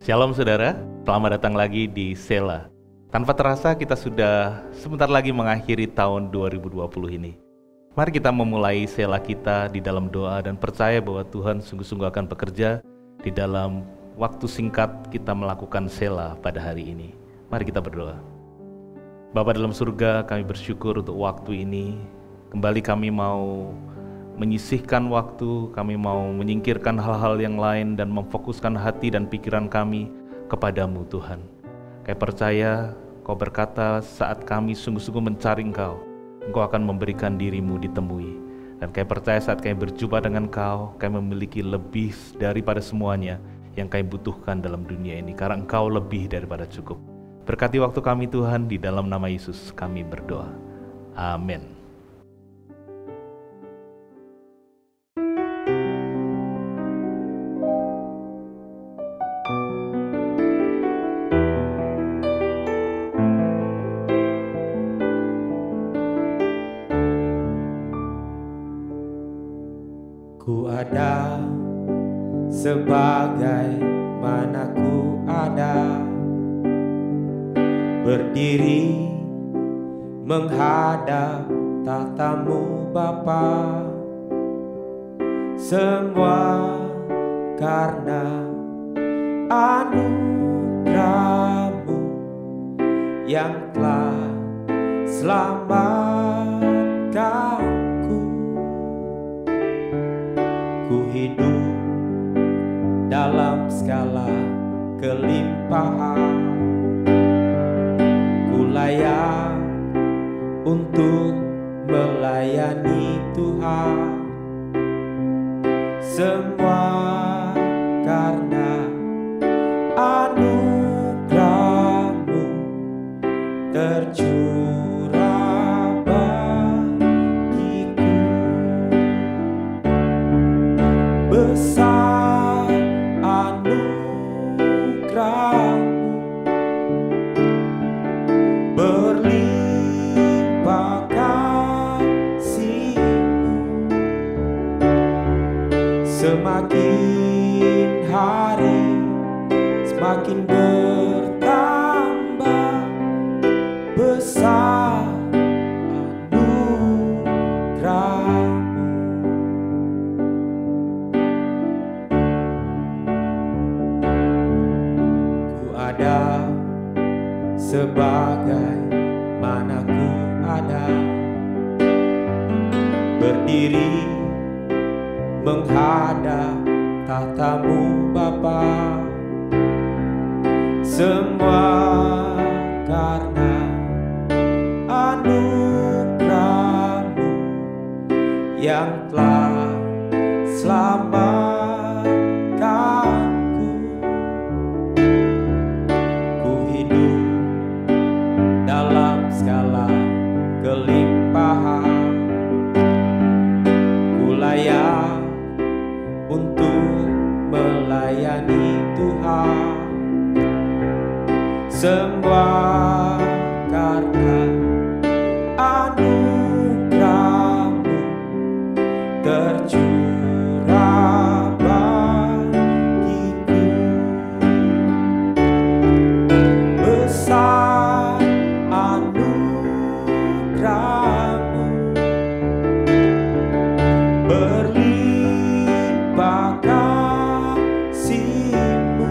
Shalom saudara, selamat datang lagi di Sela. Tanpa terasa kita sudah sebentar lagi mengakhiri tahun 2020 ini. Mari kita memulai Sela kita di dalam doa dan percaya bahwa Tuhan sungguh-sungguh akan bekerja di dalam waktu singkat kita melakukan Sela pada hari ini. Mari kita berdoa. Bapa dalam surga, kami bersyukur untuk waktu ini. Kembali kami mau menyisihkan waktu, kami mau menyingkirkan hal-hal yang lain dan memfokuskan hati dan pikiran kami kepadamu Tuhan. Kami percaya Kau berkata saat kami sungguh-sungguh mencari Engkau akan memberikan dirimu ditemui. Dan kami percaya saat kami berjumpa dengan Kau, kami memiliki lebih daripada semuanya yang kami butuhkan dalam dunia ini, karena Engkau lebih daripada cukup. Berkati waktu kami Tuhan, di dalam nama Yesus kami berdoa. Amin. Ku ada sebagai mana ku ada, berdiri menghadap tatamu Bapa. Semua karena anugerah-Mu yang telah selamatkanku. Ku hidup dalam segala kelimpahan, ku layak untuk melayani Tuhan. Semua karena anugerah-Mu tercurah bagiku. Besar anugerah-Mu, berlimpah kasih-Mu. Semakin hari semakin bertambah besar anugerah-Mu. Ada sebagai mana ku ada, berdiri menghadap tatamu Bapa. Semua karena anugerah-Mu yang telah selamatkanku. Ku hidup dalam segala kelimpahan, ku layak untuk melayani Tuhan. Semua karena anugerah-Mu tercurah bagiku. Besar anugerah-Mu, berlimpah kasih-Mu.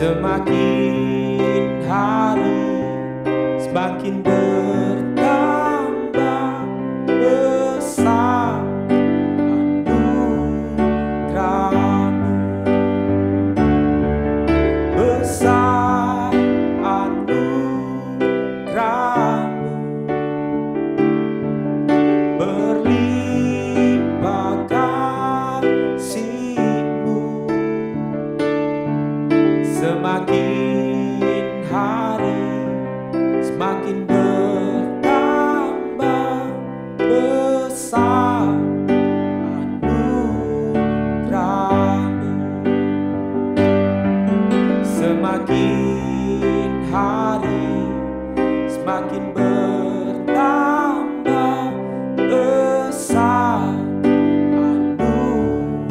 Semakin hari semakin bertambah besar anugerah-Mu. Besar anugerah-Mu, berlimpah kasih-Mu. Semakin hari semakin bertambah besar anugerah-Mu. Semakin hari semakin bertambah besar anugerah-Mu.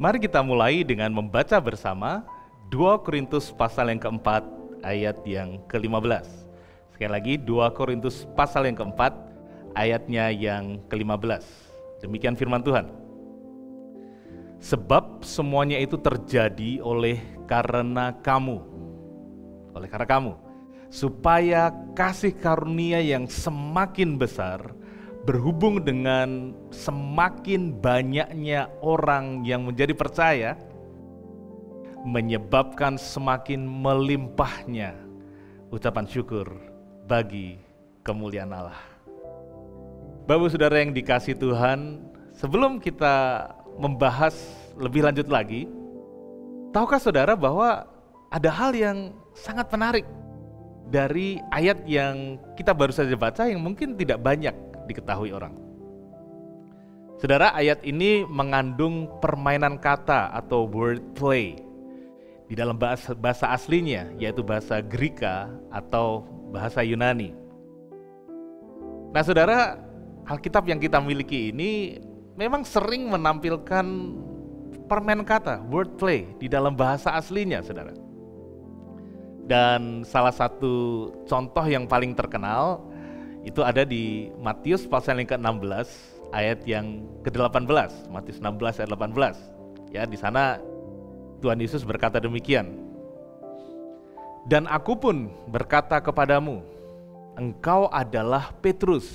Mari kita mulai dengan membaca bersama 2 Korintus pasal yang keempat ayat yang ke-15. Sekali lagi 2 Korintus pasal yang keempat ayatnya yang ke-15. Demikian firman Tuhan. Sebab semuanya itu terjadi oleh karena kamu, supaya kasih karunia yang semakin besar berhubung dengan semakin banyaknya orang yang menjadi percaya, menyebabkan semakin melimpahnya ucapan syukur bagi kemuliaan Allah. Bapak saudara yang dikasihi Tuhan, sebelum kita membahas lebih lanjut lagi, tahukah saudara bahwa ada hal yang sangat menarik dari ayat yang kita baru saja baca yang mungkin tidak banyak diketahui orang. Saudara, ayat ini mengandung permainan kata atau wordplay di dalam bahasa aslinya, yaitu bahasa Greka atau bahasa Yunani. Nah saudara, Alkitab yang kita miliki ini memang sering menampilkan permainan kata, wordplay di dalam bahasa aslinya, saudara. Dan salah satu contoh yang paling terkenal itu ada di Matius pasal yang ke-16 ayat yang ke-18. Matius 16 ayat 18. Ya, di sana Tuhan Yesus berkata demikian. Dan aku pun berkata kepadamu, engkau adalah Petrus,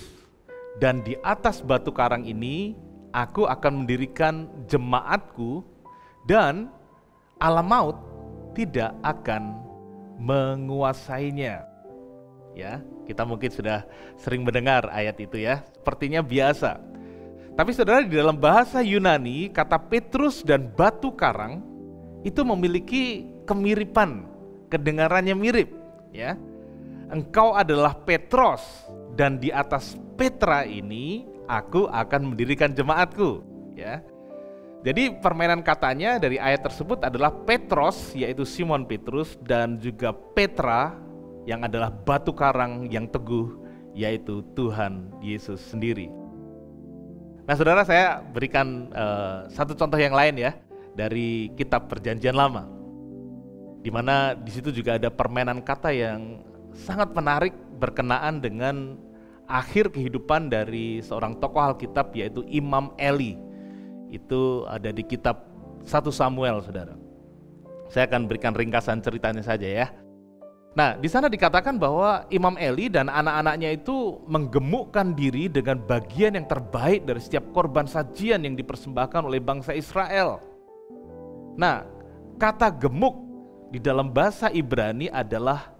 dan di atas batu karang ini aku akan mendirikan jemaatku, dan alam maut tidak akan menguasainya. Ya, kita mungkin sudah sering mendengar ayat itu ya, sepertinya biasa. Tapi saudara, di dalam bahasa Yunani, kata Petrus dan batu karang itu memiliki kemiripan, kedengarannya mirip. Ya, engkau adalah Petros, dan di atas Petra ini aku akan mendirikan jemaatku. Ya, jadi permainan katanya dari ayat tersebut adalah Petros, yaitu Simon Petrus, dan juga Petra yang adalah batu karang yang teguh, yaitu Tuhan Yesus sendiri. Nah saudara, saya berikan satu contoh yang lain ya dari kitab Perjanjian Lama, di mana di situ juga ada permainan kata yang sangat menarik berkenaan dengan akhir kehidupan dari seorang tokoh Alkitab, yaitu Imam Eli. Itu ada di kitab 1 Samuel, saudara. Saya akan berikan ringkasan ceritanya saja ya. Nah, di sana dikatakan bahwa Imam Eli dan anak-anaknya itu menggemukkan diri dengan bagian yang terbaik dari setiap korban sajian yang dipersembahkan oleh bangsa Israel. Nah, kata gemuk di dalam bahasa Ibrani adalah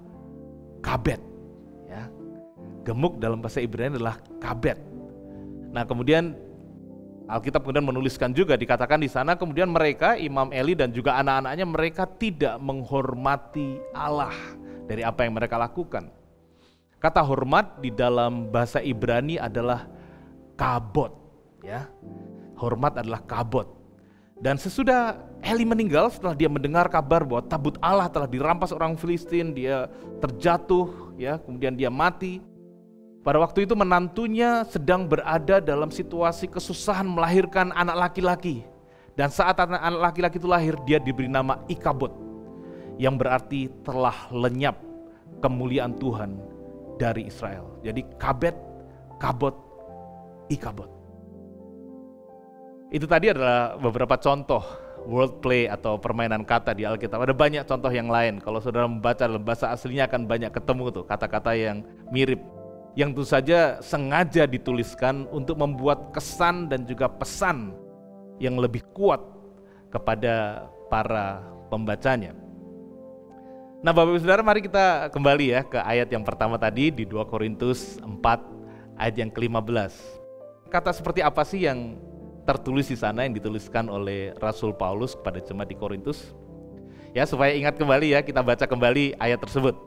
kabet. Ya. Gemuk dalam bahasa Ibrani adalah kabet. Nah, kemudian Alkitab kemudian menuliskan juga, dikatakan di sana kemudian mereka, Imam Eli dan juga anak-anaknya, mereka tidak menghormati Allah dari apa yang mereka lakukan. Kata hormat di dalam bahasa Ibrani adalah kabot, ya. Hormat adalah kabot. Dan sesudah Eli meninggal, setelah dia mendengar kabar bahwa tabut Allah telah dirampas orang Filistin, dia terjatuh, ya, kemudian dia mati. Pada waktu itu menantunya sedang berada dalam situasi kesusahan melahirkan anak laki-laki. Dan saat anak laki-laki itu lahir, dia diberi nama Ikabod, yang berarti telah lenyap kemuliaan Tuhan dari Israel. Jadi kabet, kabot, Ikabod. Itu tadi adalah beberapa contoh wordplay atau permainan kata di Alkitab. Ada banyak contoh yang lain. Kalau saudara membaca dalam bahasa aslinya akan banyak ketemu tuh kata-kata yang mirip, yang tentu saja sengaja dituliskan untuk membuat kesan dan juga pesan yang lebih kuat kepada para pembacanya. Nah Bapak Ibu Saudara, mari kita kembali ya ke ayat yang pertama tadi di 2 Korintus 4 ayat yang ke-15. Kata seperti apa sih yang tertulis di sana, yang dituliskan oleh Rasul Paulus kepada jemaat di Korintus? Ya, supaya ingat kembali ya, kita baca kembali ayat tersebut.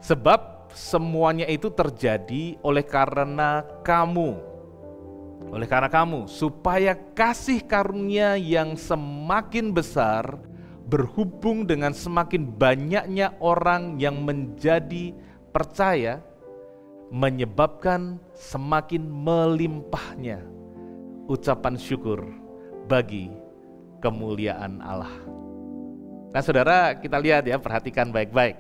Sebab semuanya itu terjadi oleh karena kamu, supaya kasih karunia yang semakin besar berhubung dengan semakin banyaknya orang yang menjadi percaya, menyebabkan semakin melimpahnya ucapan syukur bagi kemuliaan Allah. Nah saudara, kita lihat ya, perhatikan baik-baik.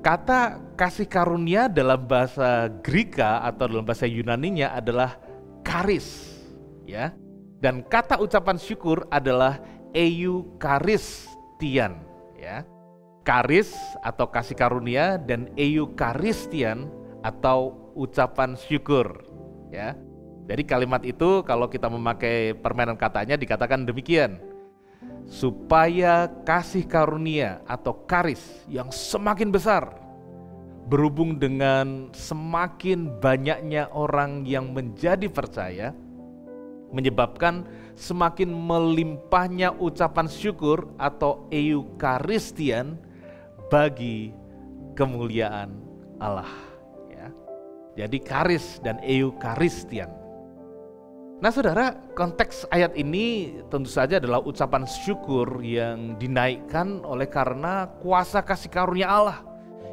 Kata kasih karunia dalam bahasa Greka atau dalam bahasa Yunaninya adalah charis, ya. Dan kata ucapan syukur adalah eucharistian, ya. Charis atau kasih karunia dan eucharistian atau ucapan syukur, ya. Jadi kalimat itu kalau kita memakai permainan katanya dikatakan demikian. Supaya kasih karunia atau charis yang semakin besar berhubung dengan semakin banyaknya orang yang menjadi percaya, menyebabkan semakin melimpahnya ucapan syukur atau eucharistian bagi kemuliaan Allah, ya. Jadi charis dan eucharistian. Nah saudara, konteks ayat ini tentu saja adalah ucapan syukur yang dinaikkan oleh karena kuasa kasih karunia Allah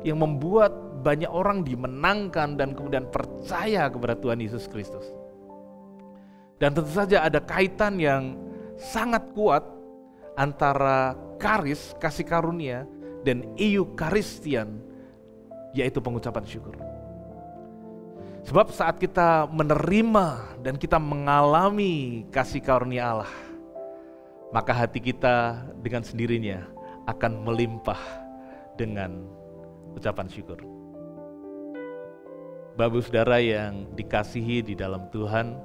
yang membuat banyak orang dimenangkan dan kemudian percaya kepada Tuhan Yesus Kristus. Dan tentu saja ada kaitan yang sangat kuat antara charis, kasih karunia, dan eucharistian, yaitu pengucapan syukur. Sebab saat kita menerima dan kita mengalami kasih karunia Allah, maka hati kita dengan sendirinya akan melimpah dengan ucapan syukur. Bapak saudara yang dikasihi di dalam Tuhan,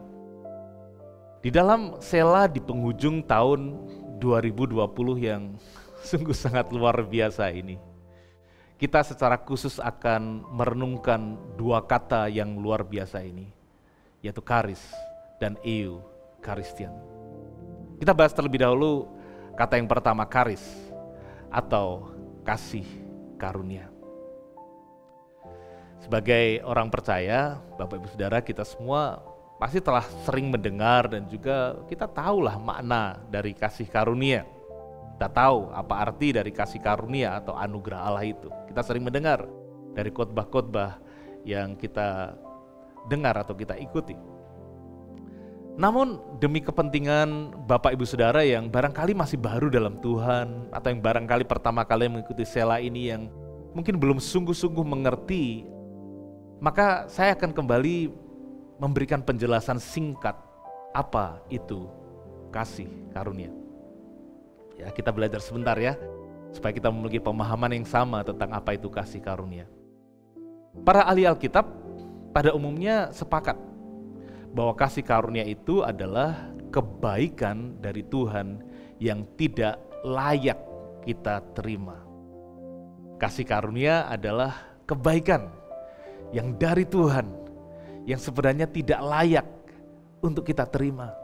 di dalam Sela di penghujung tahun 2020 yang sungguh sangat luar biasa ini, kita secara khusus akan merenungkan dua kata yang luar biasa ini, yaitu charis dan eucharistian. Kita bahas terlebih dahulu kata yang pertama, charis atau kasih karunia. Sebagai orang percaya, Bapak Ibu Saudara, kita semua pasti telah sering mendengar dan juga kita tahulah makna dari kasih karunia. Kita tahu apa arti dari kasih karunia atau anugerah Allah itu. Kita sering mendengar dari khotbah-khotbah yang kita dengar atau kita ikuti. Namun demi kepentingan Bapak Ibu Saudara yang barangkali masih baru dalam Tuhan atau yang barangkali pertama kali mengikuti Sela ini yang mungkin belum sungguh-sungguh mengerti, maka saya akan kembali memberikan penjelasan singkat apa itu kasih karunia. Ya, kita belajar sebentar ya, supaya kita memiliki pemahaman yang sama tentang apa itu kasih karunia. Para ahli Alkitab pada umumnya sepakat bahwa kasih karunia itu adalah kebaikan dari Tuhan yang tidak layak kita terima. Kasih karunia adalah kebaikan yang dari Tuhan yang sebenarnya tidak layak untuk kita terima.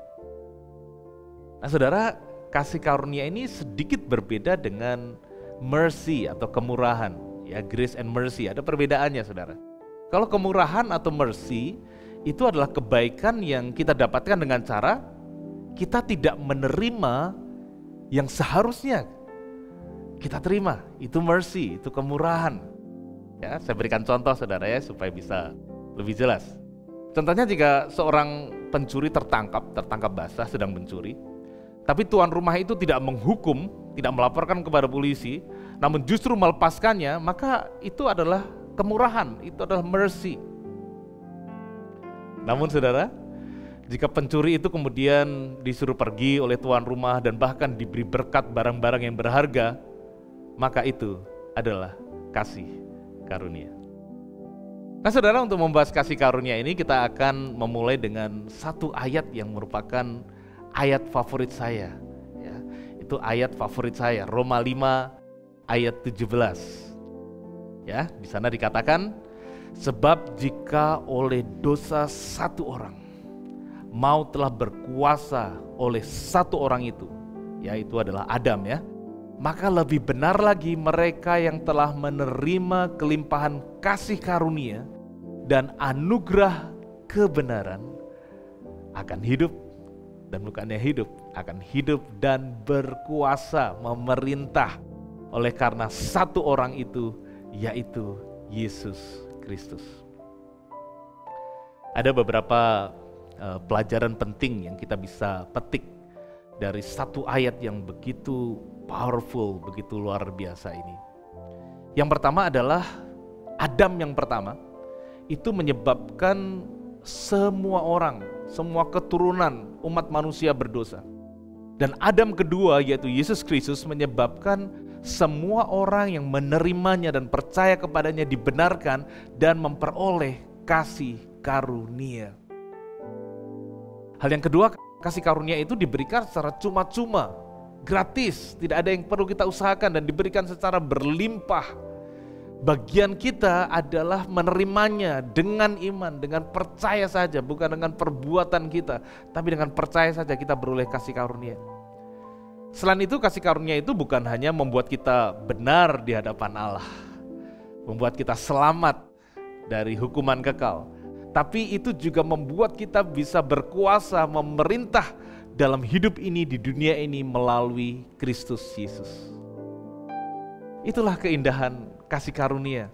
Nah saudara, kasih karunia ini sedikit berbeda dengan mercy atau kemurahan, ya, grace and mercy. Ada perbedaannya saudara. Kalau kemurahan atau mercy itu adalah kebaikan yang kita dapatkan dengan cara kita tidak menerima yang seharusnya kita terima. Itu mercy, itu kemurahan. Ya, saya berikan contoh saudara ya supaya bisa lebih jelas. Contohnya jika seorang pencuri tertangkap basah sedang mencuri, tapi tuan rumah itu tidak menghukum, tidak melaporkan kepada polisi, namun justru melepaskannya, maka itu adalah kemurahan, itu adalah mercy. Namun saudara, jika pencuri itu kemudian disuruh pergi oleh tuan rumah dan bahkan diberi berkat barang-barang yang berharga, maka itu adalah kasih karunia. Nah saudara, untuk membahas kasih karunia ini kita akan memulai dengan satu ayat yang merupakan ayat favorit saya, ya. Itu ayat favorit saya, Roma 5 ayat 17. Ya, di sana dikatakan, sebab jika oleh dosa satu orang maut telah berkuasa oleh satu orang itu, yaitu adalah Adam ya, maka lebih benar lagi mereka yang telah menerima kelimpahan kasih karunia dan anugerah kebenaran akan hidup, dan bukannya hidup, akan hidup dan berkuasa memerintah oleh karena satu orang itu, yaitu Yesus Kristus. Ada beberapa pelajaran penting yang kita bisa petik dari satu ayat yang begitu powerful, begitu luar biasa ini. Yang pertama adalah Adam yang pertama itu menyebabkan semua orang, semua keturunan umat manusia berdosa. Dan Adam kedua yaitu Yesus Kristus menyebabkan semua orang yang menerimanya dan percaya kepadanya dibenarkan dan memperoleh kasih karunia. Hal yang kedua, kasih karunia itu diberikan secara cuma-cuma, gratis, tidak ada yang perlu kita usahakan dan diberikan secara berlimpah. Bagian kita adalah menerimanya dengan iman, dengan percaya saja, bukan dengan perbuatan kita, tapi dengan percaya saja kita beroleh kasih karunia. Selain itu, kasih karunia itu bukan hanya membuat kita benar di hadapan Allah, membuat kita selamat dari hukuman kekal, tapi itu juga membuat kita bisa berkuasa memerintah dalam hidup ini, di dunia ini melalui Kristus Yesus. Itulah keindahan kasih karunia,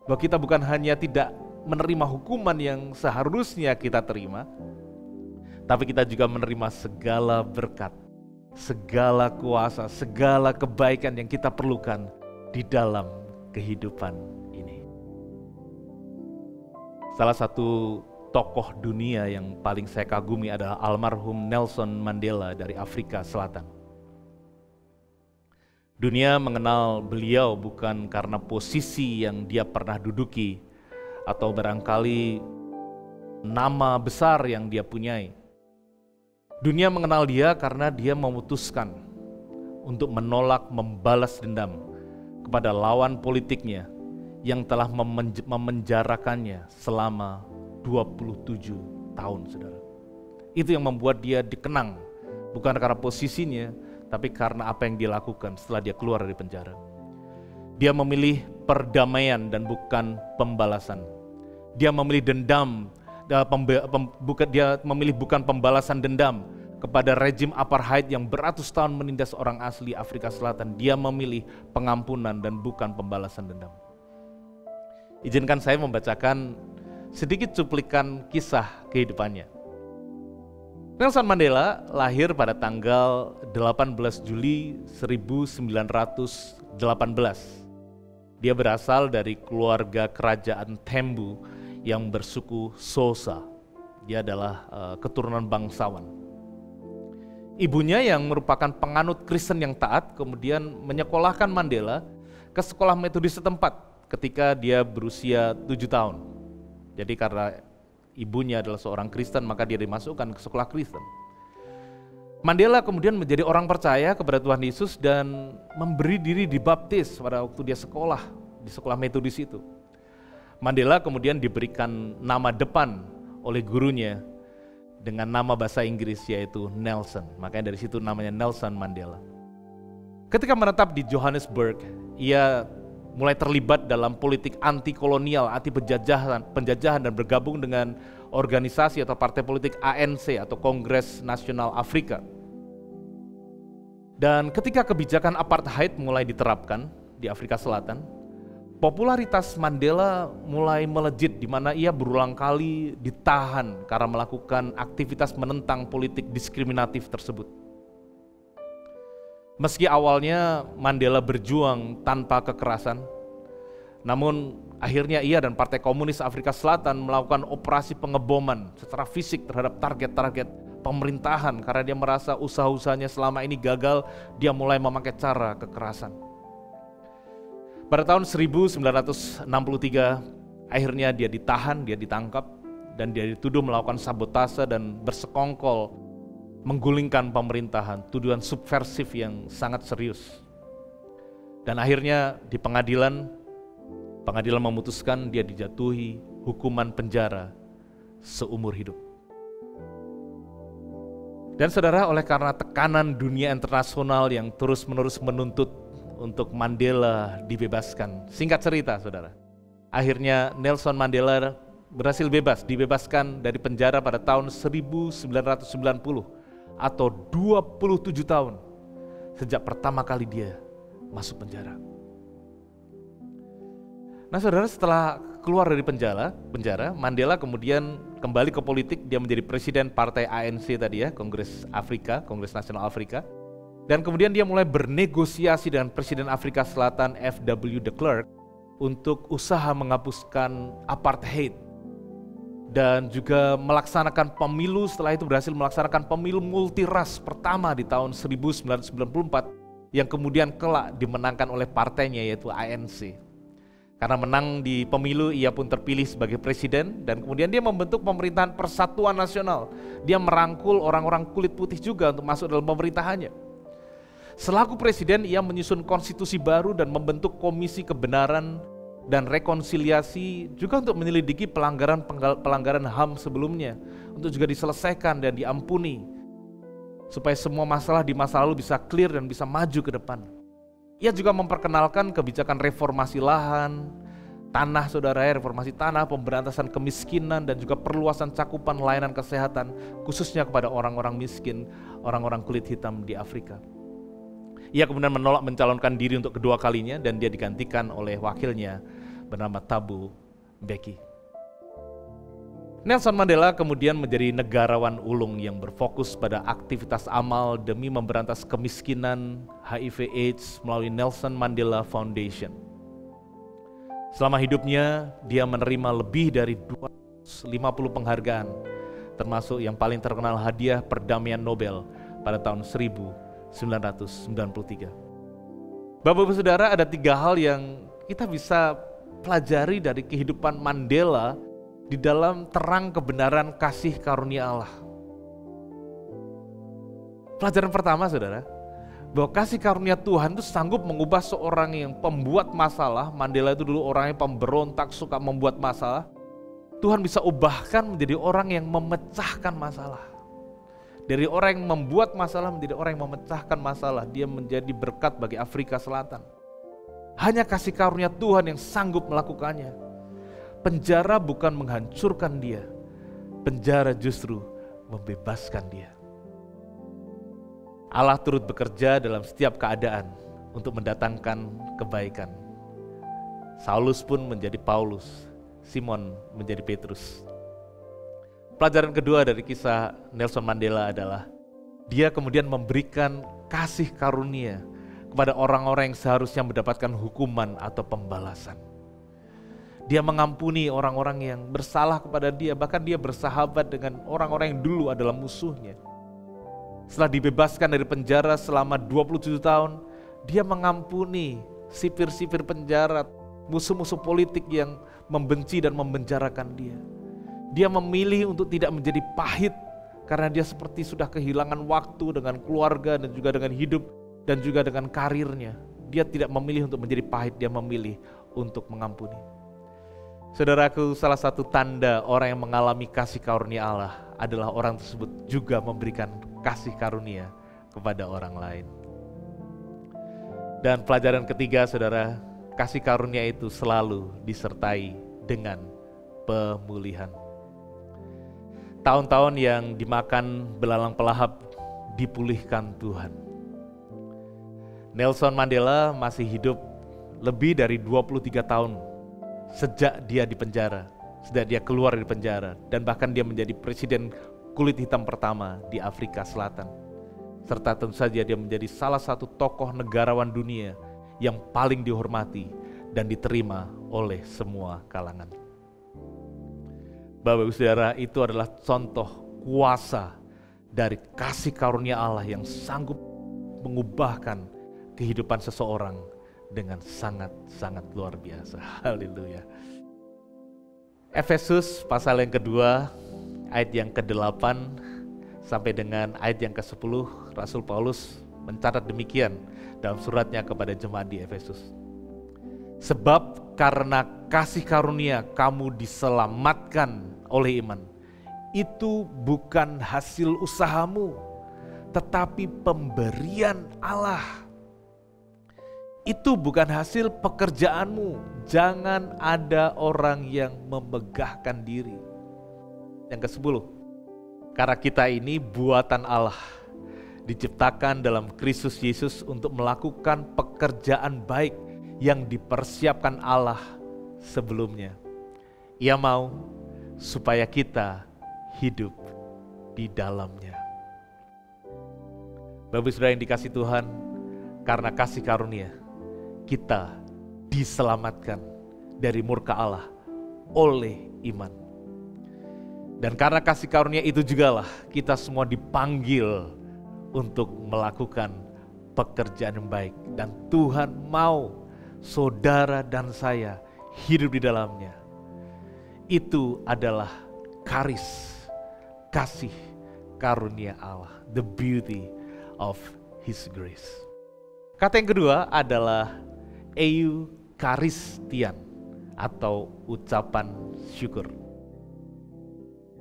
bahwa kita bukan hanya tidak menerima hukuman yang seharusnya kita terima, tapi kita juga menerima segala berkat, segala kuasa, segala kebaikan yang kita perlukan di dalam kehidupan ini. Salah satu tokoh dunia yang paling saya kagumi adalah almarhum Nelson Mandela dari Afrika Selatan. Dunia mengenal beliau bukan karena posisi yang dia pernah duduki atau barangkali nama besar yang dia punyai. Dunia mengenal dia karena dia memutuskan untuk menolak membalas dendam kepada lawan politiknya yang telah memenjarakannya selama 27 tahun, saudara. Itu yang membuat dia dikenang, bukan karena posisinya, tapi karena apa yang dia lakukan setelah dia keluar dari penjara. Dia memilih perdamaian dan bukan pembalasan. Dia memilih bukan pembalasan dendam kepada rejim apartheid yang beratus tahun menindas orang asli Afrika Selatan. Dia memilih pengampunan dan bukan pembalasan dendam. Izinkan saya membacakan sedikit cuplikan kisah kehidupannya. Nelson Mandela lahir pada tanggal 18 Juli 1918. Dia berasal dari keluarga kerajaan Tembu yang bersuku Xhosa. Dia adalah keturunan bangsawan. Ibunya yang merupakan penganut Kristen yang taat kemudian menyekolahkan Mandela ke sekolah metodis setempat ketika dia berusia 7 tahun. Jadi karena ibunya adalah seorang Kristen, maka dia dimasukkan ke sekolah Kristen. Mandela kemudian menjadi orang percaya kepada Tuhan Yesus dan memberi diri dibaptis pada waktu dia sekolah di sekolah metodis itu. Mandela kemudian diberikan nama depan oleh gurunya dengan nama bahasa Inggris yaitu Nelson. Makanya dari situ namanya Nelson Mandela. Ketika menetap di Johannesburg, ia mulai terlibat dalam politik anti kolonial, anti penjajahan dan bergabung dengan organisasi atau partai politik ANC atau Kongres Nasional Afrika. Dan ketika kebijakan apartheid mulai diterapkan di Afrika Selatan, popularitas Mandela mulai melejit di mana ia berulang kali ditahan karena melakukan aktivitas menentang politik diskriminatif tersebut. Meski awalnya Mandela berjuang tanpa kekerasan, namun akhirnya ia dan Partai Komunis Afrika Selatan melakukan operasi pengeboman secara fisik terhadap target-target pemerintahan karena dia merasa usaha-usahanya selama ini gagal, dia mulai memakai cara kekerasan. Pada tahun 1963, akhirnya dia ditahan, dia ditangkap, dan dia dituduh melakukan sabotase dan bersekongkol menggulingkan pemerintahan, tuduhan subversif yang sangat serius. Dan akhirnya di pengadilan memutuskan dia dijatuhi hukuman penjara seumur hidup. Dan saudara, oleh karena tekanan dunia internasional yang terus-menerus menuntut untuk Mandela dibebaskan, singkat cerita saudara, akhirnya Nelson Mandela berhasil dibebaskan dari penjara pada tahun 1990 atau 27 tahun sejak pertama kali dia masuk penjara. Nah saudara, setelah keluar dari penjara, Mandela kemudian kembali ke politik. Dia menjadi presiden partai ANC tadi ya, Kongres Nasional Afrika. Dan kemudian dia mulai bernegosiasi dengan Presiden Afrika Selatan F.W. de Klerk untuk usaha menghapuskan apartheid. Dan juga melaksanakan pemilu, setelah itu berhasil melaksanakan pemilu multiras pertama di tahun 1994 yang kemudian kelak dimenangkan oleh partainya yaitu ANC. Karena menang di pemilu, ia pun terpilih sebagai presiden dan kemudian dia membentuk pemerintahan persatuan nasional. Dia merangkul orang-orang kulit putih juga untuk masuk dalam pemerintahannya. Selaku presiden, ia menyusun konstitusi baru dan membentuk komisi kebenaran dan rekonsiliasi juga untuk menyelidiki pelanggaran HAM sebelumnya, untuk juga diselesaikan dan diampuni, supaya semua masalah di masa lalu bisa clear dan bisa maju ke depan. Ia juga memperkenalkan kebijakan reformasi lahan, tanah reformasi tanah, pemberantasan kemiskinan dan juga perluasan cakupan layanan kesehatan khususnya kepada orang-orang miskin, orang-orang kulit hitam di Afrika. Ia kemudian menolak mencalonkan diri untuk kedua kalinya dan dia digantikan oleh wakilnya bernama Thabo Mbeki. Nelson Mandela kemudian menjadi negarawan ulung yang berfokus pada aktivitas amal demi memberantas kemiskinan, HIV/AIDS melalui Nelson Mandela Foundation. Selama hidupnya, dia menerima lebih dari 250 penghargaan, termasuk yang paling terkenal hadiah perdamaian Nobel pada tahun 1993. Bapak-Ibu Saudara, ada 3 hal yang kita bisa pelajari dari kehidupan Mandela di dalam terang kebenaran kasih karunia Allah. Pelajaran pertama, saudara, bahwa kasih karunia Tuhan itu sanggup mengubah seorang yang pembuat masalah. Mandela itu dulu orang yang pemberontak, suka membuat masalah. Tuhan bisa ubahkan menjadi orang yang memecahkan masalah. Dari orang yang membuat masalah menjadi orang yang memecahkan masalah. Dia menjadi berkat bagi Afrika Selatan. Hanya kasih karunia Tuhan yang sanggup melakukannya. Penjara bukan menghancurkan dia, penjara justru membebaskan dia. Allah turut bekerja dalam setiap keadaan untuk mendatangkan kebaikan. Saulus pun menjadi Paulus, Simon menjadi Petrus. Pelajaran kedua dari kisah Nelson Mandela adalah dia kemudian memberikan kasih karunia kepada orang-orang yang seharusnya mendapatkan hukuman atau pembalasan. Dia mengampuni orang-orang yang bersalah kepada dia, bahkan dia bersahabat dengan orang-orang yang dulu adalah musuhnya. Setelah dibebaskan dari penjara selama 27 tahun, dia mengampuni sipir-sipir penjara, musuh-musuh politik yang membenci dan memenjarakan dia. Dia memilih untuk tidak menjadi pahit karena dia seperti sudah kehilangan waktu dengan keluarga dan juga dengan hidup dan juga dengan karirnya. Dia tidak memilih untuk menjadi pahit, dia memilih untuk mengampuni. Saudaraku, salah satu tanda orang yang mengalami kasih karunia Allah adalah orang tersebut juga memberikan kasih karunia kepada orang lain. Dan pelajaran ketiga, saudara, kasih karunia itu selalu disertai dengan pemulihan. Tahun-tahun yang dimakan belalang pelahap dipulihkan Tuhan. Nelson Mandela masih hidup lebih dari 23 tahun sejak dia di penjara, sejak dia keluar dari penjara, dan bahkan dia menjadi presiden kulit hitam pertama di Afrika Selatan. Serta tentu saja dia menjadi salah satu tokoh negarawan dunia yang paling dihormati dan diterima oleh semua kalangan. Bapak-Ibu Saudara, itu adalah contoh kuasa dari kasih karunia Allah yang sanggup mengubahkan kehidupan seseorang dengan sangat-sangat luar biasa. Haleluya. Efesus pasal yang kedua, ayat yang ke-8 sampai dengan ayat yang ke-10, Rasul Paulus mencatat demikian dalam suratnya kepada jemaat di Efesus. Sebab karena kasih karunia kamu diselamatkan oleh iman. Itu bukan hasil usahamu, tetapi pemberian Allah. Itu bukan hasil pekerjaanmu. Jangan ada orang yang memegahkan diri. Yang ke-10, karena kita ini buatan Allah, diciptakan dalam Kristus Yesus untuk melakukan pekerjaan baik yang dipersiapkan Allah sebelumnya. Ia mau supaya kita hidup di dalamnya. Bapak Saudara yang dikasih Tuhan, karena kasih karunia, kita diselamatkan dari murka Allah oleh iman. Dan karena kasih karunia itu jugalah kita semua dipanggil untuk melakukan pekerjaan yang baik. Dan Tuhan mau saudara dan saya hidup di dalamnya. Itu adalah kasih karunia Allah, the beauty of His grace. Kata yang kedua adalah Eukaristian atau ucapan syukur.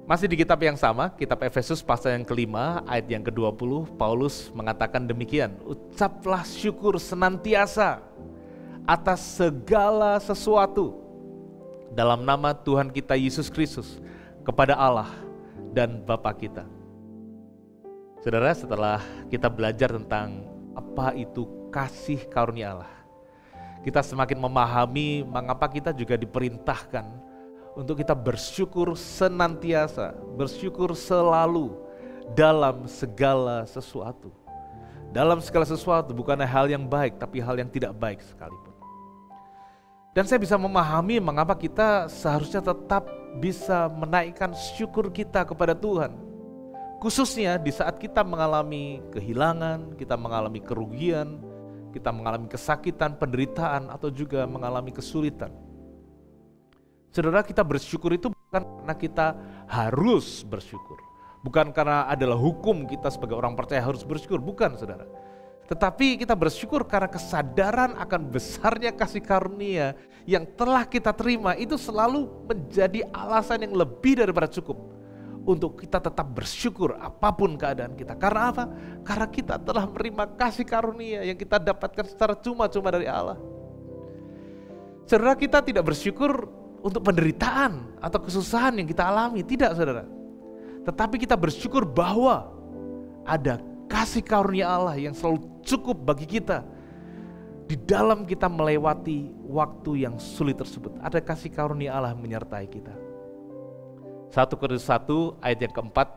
Masih di kitab yang sama, kitab Efesus pasal yang kelima ayat yang ke-20, Paulus mengatakan demikian, ucaplah syukur senantiasa atas segala sesuatu dalam nama Tuhan kita Yesus Kristus kepada Allah dan Bapa kita. Saudara, setelah kita belajar tentang apa itu kasih karunia Allah, kita semakin memahami mengapa kita juga diperintahkan untuk kita bersyukur senantiasa, bersyukur selalu dalam segala sesuatu. Dalam segala sesuatu bukan hal yang baik, tapi hal yang tidak baik sekalipun. Dan saya bisa memahami mengapa kita seharusnya tetap bisa menaikkan syukur kita kepada Tuhan. Khususnya di saat kita mengalami kehilangan, kita mengalami kerugian, kita mengalami kesakitan, penderitaan, atau juga mengalami kesulitan. Saudara, kita bersyukur itu bukan karena kita harus bersyukur. Bukan karena adalah hukum kita sebagai orang percaya harus bersyukur, bukan saudara. Tetapi kita bersyukur karena kesadaran akan besarnya kasih karunia yang telah kita terima itu selalu menjadi alasan yang lebih daripada cukup untuk kita tetap bersyukur apapun keadaan kita. Karena apa? Karena kita telah menerima kasih karunia yang kita dapatkan secara cuma-cuma dari Allah. Saudara, kita tidak bersyukur untuk penderitaan atau kesusahan yang kita alami, tidak saudara. Tetapi kita bersyukur bahwa ada kasih karunia Allah yang selalu cukup bagi kita di dalam kita melewati waktu yang sulit tersebut. Ada kasih karunia Allah menyertai kita. 1 Korintus 1 ayat yang keempat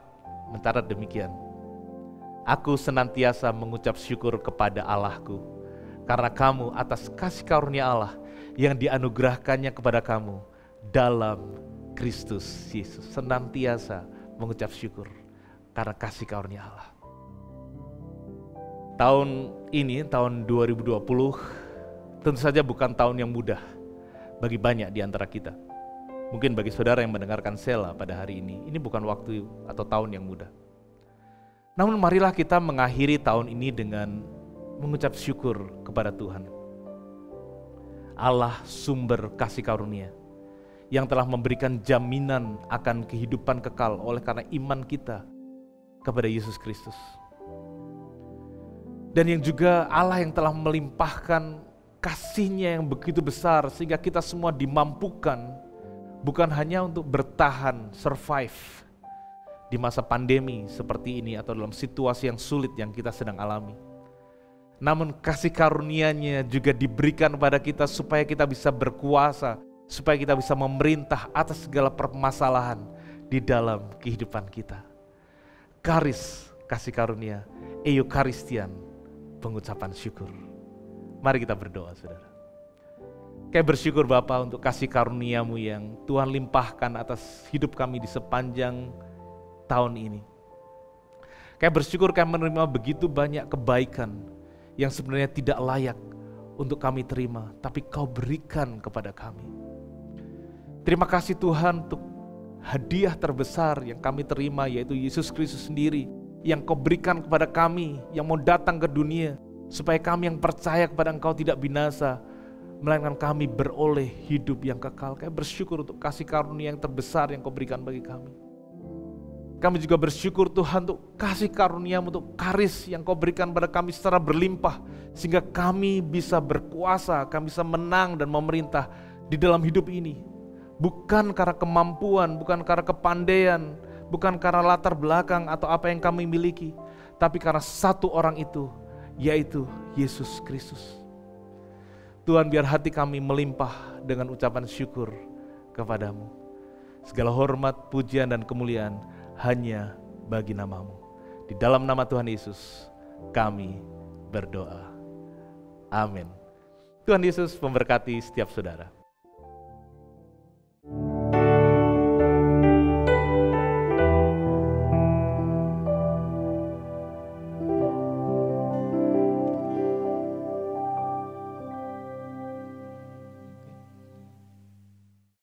mencatat demikian. Aku senantiasa mengucap syukur kepada Allahku karena kamu atas kasih karunia Allah yang dianugerahkannya kepada kamu dalam Kristus Yesus. Senantiasa mengucap syukur karena kasih karunia Allah. Tahun ini, tahun 2020, tentu saja bukan tahun yang mudah bagi banyak di antara kita. Mungkin bagi saudara yang mendengarkan Sela pada hari ini bukan waktu atau tahun yang mudah. Namun marilah kita mengakhiri tahun ini dengan mengucap syukur kepada Tuhan. Allah sumber kasih karunia yang telah memberikan jaminan akan kehidupan kekal oleh karena iman kita kepada Yesus Kristus. Dan yang juga Allah yang telah melimpahkan kasih-Nya yang begitu besar sehingga kita semua dimampukan bukan hanya untuk bertahan, survive di masa pandemi seperti ini atau dalam situasi yang sulit yang kita sedang alami. Namun kasih karunia-Nya juga diberikan kepada kita supaya kita bisa berkuasa, supaya kita bisa memerintah atas segala permasalahan di dalam kehidupan kita. Kasih karunia, Eukaristian, pengucapan syukur. Mari kita berdoa saudara. Kayak bersyukur Bapa untuk kasih karunia-Mu yang Tuhan limpahkan atas hidup kami di sepanjang tahun ini. Kayak bersyukur kami menerima begitu banyak kebaikan yang sebenarnya tidak layak untuk kami terima, tapi Kau berikan kepada kami. Terima kasih Tuhan untuk hadiah terbesar yang kami terima, yaitu Yesus Kristus sendiri, yang Kau berikan kepada kami, yang mau datang ke dunia, supaya kami yang percaya kepada Engkau tidak binasa, melainkan kami beroleh hidup yang kekal. Kami bersyukur untuk kasih karunia yang terbesar yang Kau berikan bagi kami. Kami juga bersyukur Tuhan untuk kasih karunia-Mu, untuk karis yang Kau berikan pada kami secara berlimpah, sehingga kami bisa berkuasa, kami bisa menang dan memerintah di dalam hidup ini. Bukan karena kemampuan, bukan karena kepandaian, bukan karena latar belakang atau apa yang kami miliki, tapi karena satu orang itu, yaitu Yesus Kristus. Tuhan, biar hati kami melimpah dengan ucapan syukur kepada-Mu. Segala hormat, pujian, dan kemuliaan hanya bagi nama-Mu. Di dalam nama Tuhan Yesus, kami berdoa. Amin. Tuhan Yesus memberkati setiap saudara.